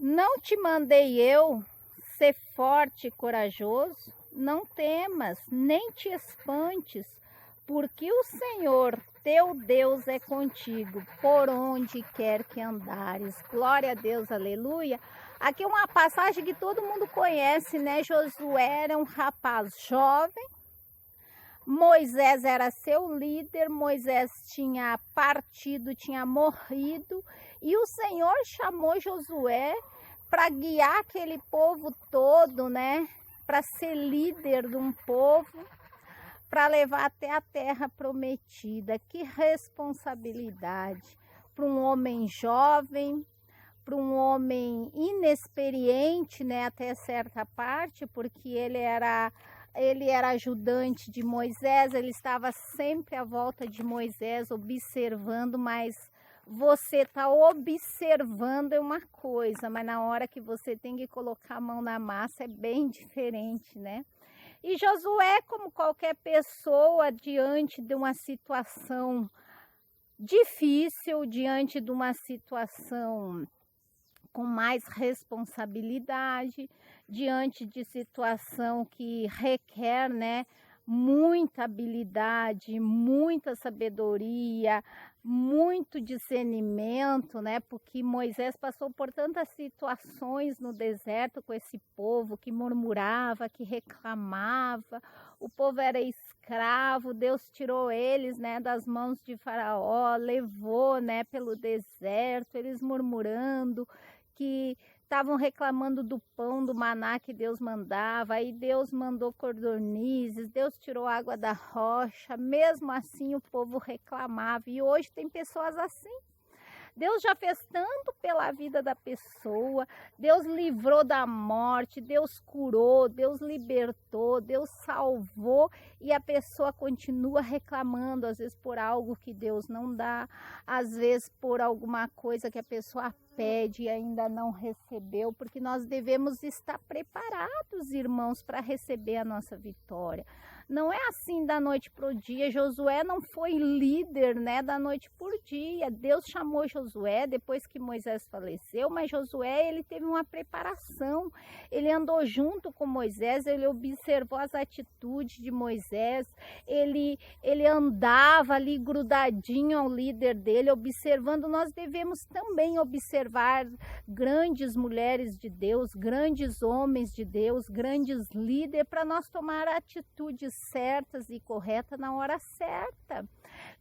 Não te mandei eu ser forte e corajoso? Não temas, nem te espantes, porque o Senhor teu Deus é contigo, por onde quer que andares. Glória a Deus, aleluia. Aqui é uma passagem que todo mundo conhece, né? Josué era um rapaz jovem, Moisés era seu líder, Moisés tinha partido, tinha morrido, e o Senhor chamou Josué para guiar aquele povo todo, né? Para ser líder de um povo, para levar até a terra prometida. Que responsabilidade para um homem jovem, para um homem inexperiente, né? Até certa parte, porque ele era ajudante de Moisés, ele estava sempre à volta de Moisés, observando, mas você está observando é uma coisa, mas na hora que você tem que colocar a mão na massa é bem diferente, né? E Josué, como qualquer pessoa, diante de uma situação difícil, diante de uma situação com mais responsabilidade, diante de situação que requer, né, muita habilidade, muita sabedoria, muito discernimento, né, porque Moisés passou por tantas situações no deserto com esse povo que murmurava, que reclamava, o povo era escravo, Deus tirou eles, né, das mãos de Faraó, levou, né, pelo deserto, eles murmurando, que estavam reclamando do pão, do maná que Deus mandava, aí Deus mandou cordonizes, Deus tirou água da rocha, mesmo assim o povo reclamava, e hoje tem pessoas assim. Deus já fez tanto pela vida da pessoa, Deus livrou da morte, Deus curou, Deus libertou, Deus salvou, e a pessoa continua reclamando, às vezes por algo que Deus não dá, às vezes por alguma coisa que a pessoa pede e ainda não recebeu, porque nós devemos estar preparados, irmãos, para receber a nossa vitória. Não é assim da noite para o dia. Josué não foi líder, né, da noite por dia. Deus chamou Josué depois que Moisés faleceu, mas Josué, ele teve uma preparação. Ele andou junto com Moisés, ele observou as atitudes de Moisés, ele andava ali grudadinho ao líder dele, observando. Nós devemos também observar grandes mulheres de Deus, grandes homens de Deus, grandes líderes, para nós tomar atitudes certas e corretas na hora certa.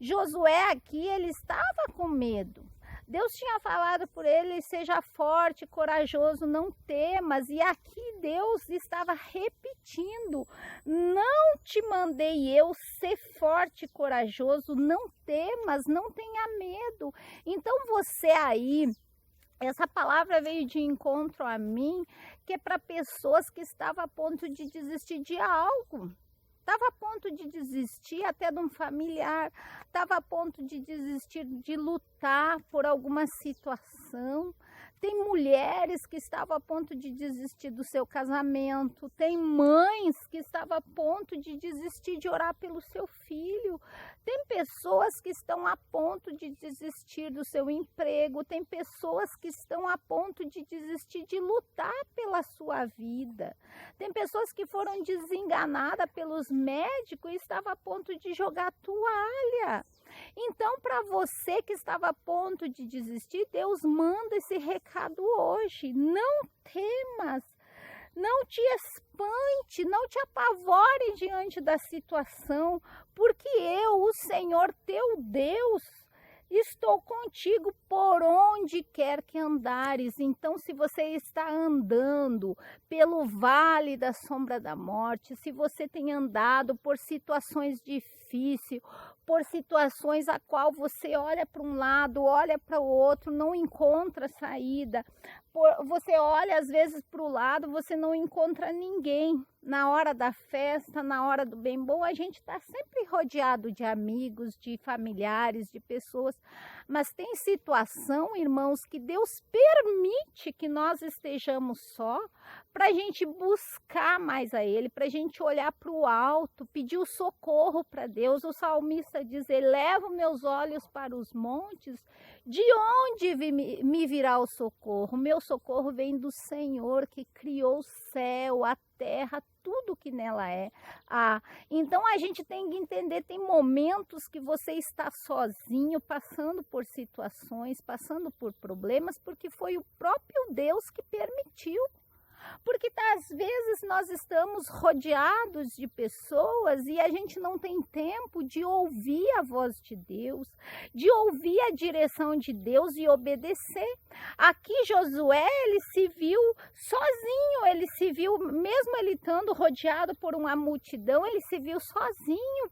Josué aqui, ele estava com medo. Deus tinha falado por ele, seja forte, corajoso, não temas. E aqui Deus estava repetindo, não te mandei eu ser forte e corajoso, não temas, não tenha medo. Então você aí, essa palavra veio de encontro a mim, que é para pessoas que estavam a ponto de desistir de algo. Estava a ponto de desistir até de um familiar, estava a ponto de desistir de lutar por alguma situação. Tem mulheres que estavam a ponto de desistir do seu casamento, tem mães que estavam a ponto de desistir de orar pelo seu filho, tem pessoas que estão a ponto de desistir do seu emprego, tem pessoas que estão a ponto de desistir de lutar pela sua vida, tem pessoas que foram desenganadas pelos médicos e estavam a ponto de jogar a toalha. Então, para você que estava a ponto de desistir, Deus manda esse recado hoje. Não temas, não te espante, não te apavore diante da situação, porque eu, o Senhor teu Deus, estou contigo por onde quer que andares. Então, se você está andando pelo vale da sombra da morte, se você tem andado por situações difíceis, por situações a qual você olha para um lado, olha para o outro, não encontra saída, você olha às vezes para o lado, você não encontra ninguém. na hora da festa, na hora do bem bom, a gente está sempre rodeado de amigos, de familiares, de pessoas. Mas tem situação, irmãos, que Deus permite que nós estejamos só para a gente buscar mais a Ele, para a gente olhar para o alto, pedir o socorro para Deus. O salmista diz: elevo meus olhos para os montes, de onde me virá o socorro? Meu socorro vem do Senhor que criou o céu, a terra, tudo que nela é. Então a gente tem que entender, tem momentos que você está sozinho, passando por situações, passando por problemas, porque foi o próprio Deus que permitiu. Porque às vezes nós estamos rodeados de pessoas e a gente não tem tempo de ouvir a voz de Deus, de ouvir a direção de Deus e obedecer. Aqui Josué, ele se viu sozinho, ele se viu, mesmo ele estando rodeado por uma multidão, ele se viu sozinho,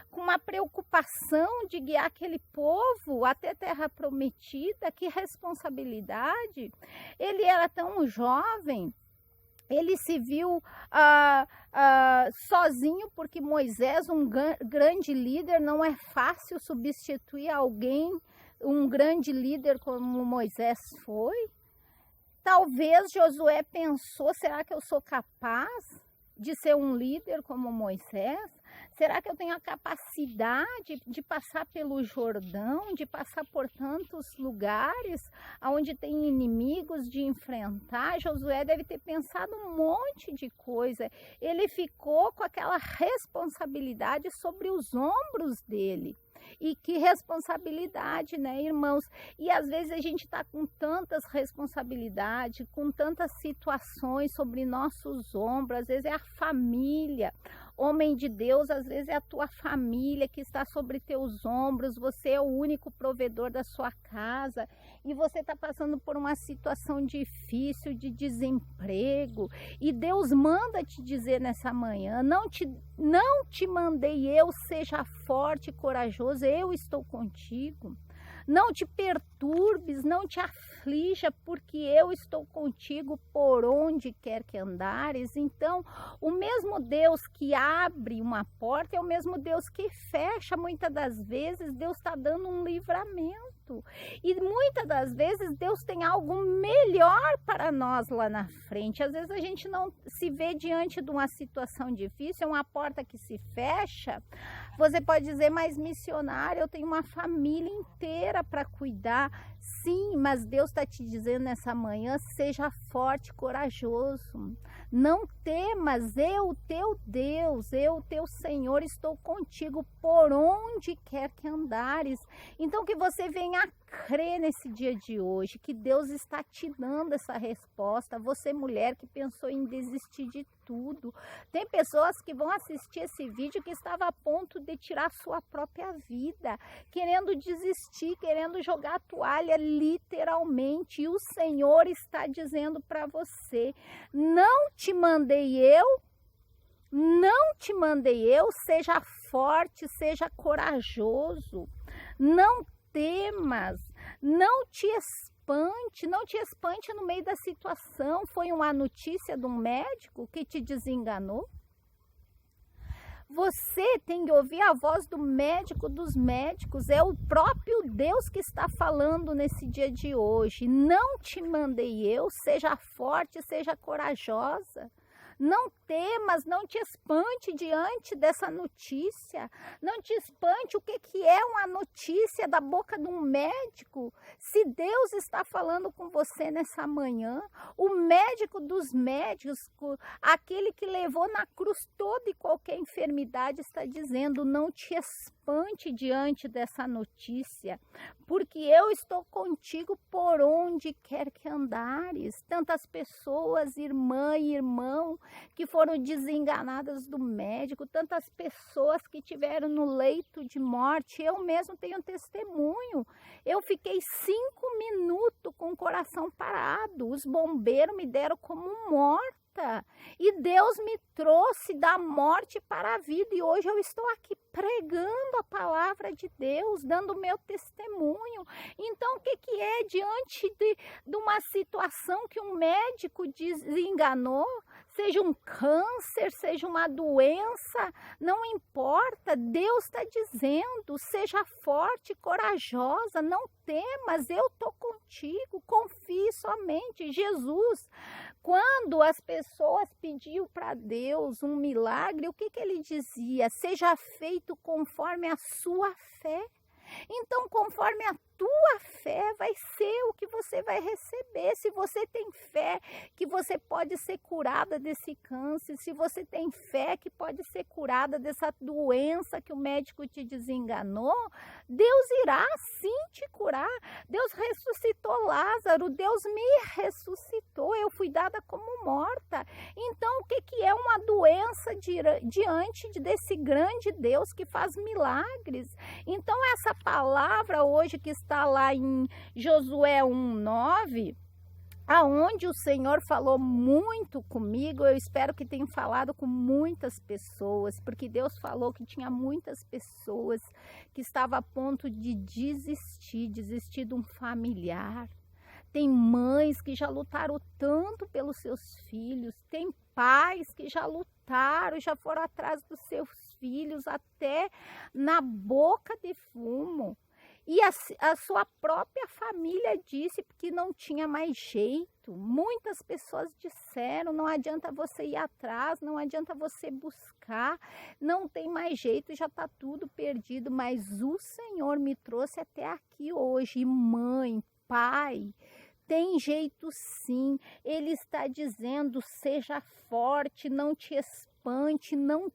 com uma preocupação de guiar aquele povo até a terra prometida. Que responsabilidade! Ele era tão jovem, ele se viu sozinho, porque Moisés, um grande líder, não é fácil substituir alguém, um grande líder como Moisés foi. Talvez Josué pensou: será que eu sou capaz de ser um líder como Moisés? Será que eu tenho a capacidade de passar pelo Jordão, de passar por tantos lugares onde tem inimigos, de enfrentar? Josué deve ter pensado um monte de coisa. Ele ficou com aquela responsabilidade sobre os ombros dele. E que responsabilidade, né, irmãos? E às vezes a gente está com tantas responsabilidades, com tantas situações sobre nossos ombros. Às vezes é a família. Homem de Deus, às vezes é a tua família que está sobre teus ombros. Você é o único provedor da sua casa e você está passando por uma situação difícil de desemprego. E Deus manda te dizer nessa manhã: não te mandei eu, seja forte e corajoso, eu estou contigo. Não te perturbes, não te aflija, porque eu estou contigo por onde quer que andares. Então, o mesmo Deus que abre uma porta é o mesmo Deus que fecha. Muitas das vezes, Deus está dando um livramento. E muitas das vezes, Deus tem algo melhor para nós lá na frente. Às vezes, a gente não se vê diante de uma situação difícil, é uma porta que se fecha. Você pode dizer: mas missionário, eu tenho uma família inteira para cuidar. Sim, mas Deus está te dizendo nessa manhã: seja forte, corajoso. Não temas, eu, teu Deus, eu, teu Senhor, estou contigo por onde quer que andares. Então que você venha crer nesse dia de hoje, que Deus está te dando essa resposta. Você, mulher, que pensou em desistir de tudo. Tem pessoas que vão assistir esse vídeo que estava a ponto de tirar sua própria vida, querendo desistir, querendo jogar a toalha, literalmente. E o Senhor está dizendo para você: não te mandei eu, não te mandei eu, seja forte, seja corajoso, não temas, não te espante no meio da situação. Foi uma notícia de um médico que te desenganou? Você tem que ouvir a voz do médico dos médicos. É o próprio Deus que está falando nesse dia de hoje. Não te mandei eu, seja forte, seja corajosa. Não temas, não te espante diante dessa notícia. Não te espante. O que é uma notícia da boca de um médico? Se Deus está falando com você nessa manhã, o médico dos médicos, aquele que levou na cruz toda e qualquer enfermidade, está dizendo: não te espante diante dessa notícia, porque eu estou contigo por onde quer que andares. Tantas pessoas, irmã e irmão, que foram desenganadas do médico, tantas pessoas que tiveram no leito de morte. Eu mesmo tenho testemunho. Eu fiquei 5 minutos com o coração parado. Os bombeiros me deram como morta. E Deus me trouxe da morte para a vida. E hoje eu estou aqui pregando a palavra de Deus, dando o meu testemunho. Então, o que é diante de uma situação que um médico desenganou, seja um câncer, seja uma doença, não importa, Deus está dizendo, seja forte, corajosa, não temas, eu estou contigo, confie somente. Jesus, quando as pessoas pediam para Deus um milagre, o que ele dizia? Seja feito conforme a sua fé. Então, conforme a tua fé, vai ser o que você vai receber. Se você tem fé que você pode ser curada desse câncer, se você tem fé que pode ser curada dessa doença que o médico te desenganou, Deus irá sim te curar. Deus ressuscitou Lázaro, Deus me ressuscitou, eu fui dada como morta. Então, o que é uma doença diante desse grande Deus que faz milagres? Então, essa palavra hoje que está lá em Josué 1:9, aonde o Senhor falou muito comigo, eu espero que tenha falado com muitas pessoas, porque Deus falou que tinha muitas pessoas que estavam a ponto de desistir de um familiar. Tem mães que já lutaram tanto pelos seus filhos, tem pais que já lutaram, já foram atrás dos seus filhos até na boca de fumo. E a sua própria família disse que não tinha mais jeito. Muitas pessoas disseram, não adianta você ir atrás, não adianta você buscar, não tem mais jeito, já está tudo perdido. Mas o Senhor me trouxe até aqui hoje, mãe, pai, tem jeito sim. Ele está dizendo, seja forte, não te espante, não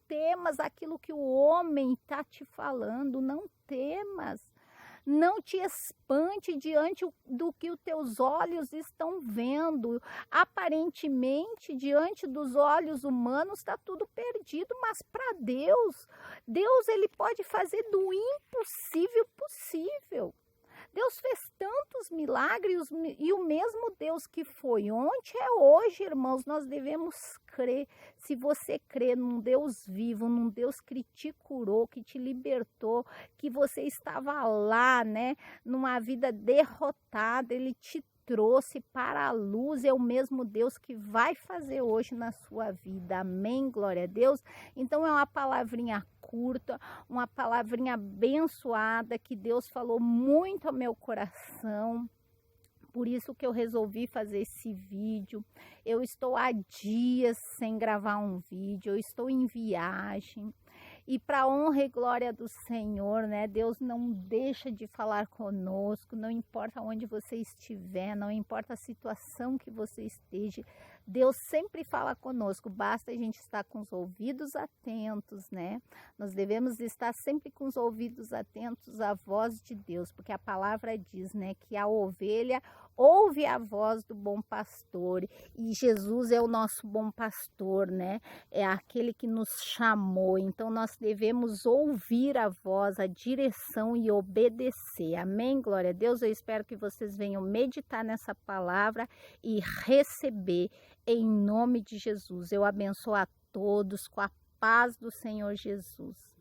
temas aquilo que o homem está te falando, não temas. Não te espante diante do que os teus olhos estão vendo. Aparentemente, diante dos olhos humanos, está tudo perdido, mas para Deus, ele pode fazer do impossível possível. Deus fez tantos milagres e o mesmo Deus que foi ontem é hoje, irmãos. Nós devemos crer. Se você crê num Deus vivo, num Deus que te curou, que te libertou, que você estava lá, né, numa vida derrotada, Ele te trouxe para a luz, é o mesmo Deus que vai fazer hoje na sua vida. Amém? Glória a Deus. Então é uma palavrinha curta, uma palavrinha abençoada que Deus falou muito ao meu coração. Por isso que eu resolvi fazer esse vídeo. Eu estou há dias sem gravar um vídeo, eu estou em viagem. E para a honra e glória do Senhor, né? Deus não deixa de falar conosco, não importa onde você estiver, não importa a situação que você esteja. Deus sempre fala conosco, basta a gente estar com os ouvidos atentos, né? Nós devemos estar sempre com os ouvidos atentos à voz de Deus, porque a palavra diz, né, que a ovelha ouve a voz do bom pastor, e Jesus é o nosso bom pastor, né? É aquele que nos chamou, então nós devemos ouvir a voz, a direção e obedecer. Amém? Glória a Deus. Eu espero que vocês venham meditar nessa palavra e receber em nome de Jesus. Eu abençoo a todos com a paz do Senhor Jesus.